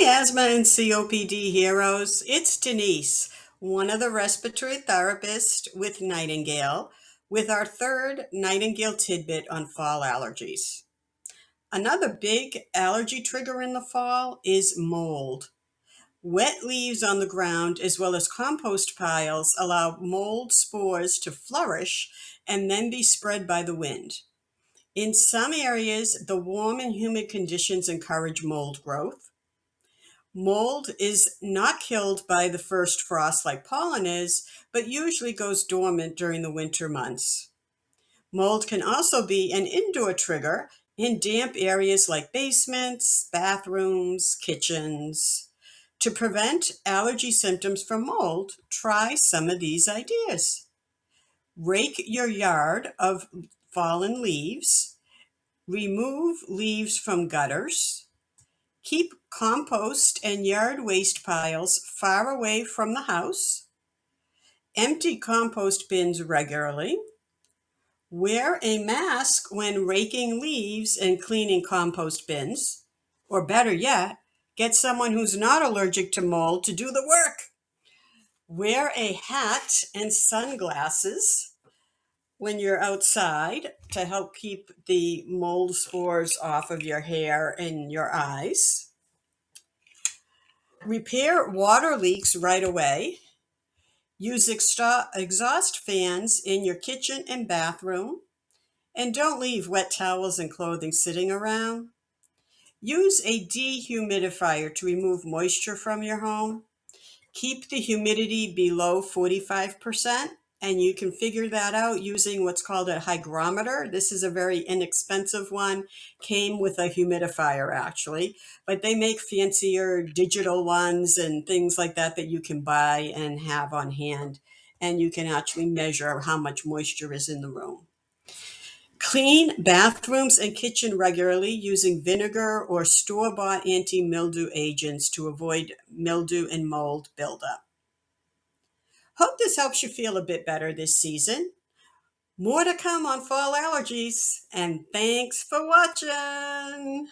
Hi, asthma and COPD heroes. It's Denise, one of the respiratory therapists with Nightingale, with our third Nightingale tidbit on fall allergies. Another big allergy trigger in the fall is mold. Wet leaves on the ground as well as compost piles allow mold spores to flourish and then be spread by the wind. In some areas, the warm and humid conditions encourage mold growth. Mold is not killed by the first frost like pollen is, but usually goes dormant during the winter months. Mold can also be an indoor trigger in damp areas like basements, bathrooms, kitchens. To prevent allergy symptoms from mold, try some of these ideas. Rake your yard of fallen leaves. Remove leaves from gutters. Keep compost and yard waste piles far away from the house. Empty compost bins regularly. Wear a mask when raking leaves and cleaning compost bins. Or better yet, get someone who's not allergic to mold to do the work. Wear a hat and sunglasses when you're outside to help keep the mold spores off of your hair and your eyes. Repair water leaks right away. Use exhaust fans in your kitchen and bathroom. And don't leave wet towels and clothing sitting around. Use a dehumidifier to remove moisture from your home. Keep the humidity below 45%, and you can figure that out using what's called a hygrometer. This is a very inexpensive one, came with a humidifier actually, but they make fancier digital ones and things like that that you can buy and have on hand, and you can actually measure how much moisture is in the room. Clean bathrooms and kitchen regularly using vinegar or store-bought anti-mildew agents to avoid mildew and mold buildup. Hope this helps you feel a bit better this season. More to come on fall allergies, and thanks for watching.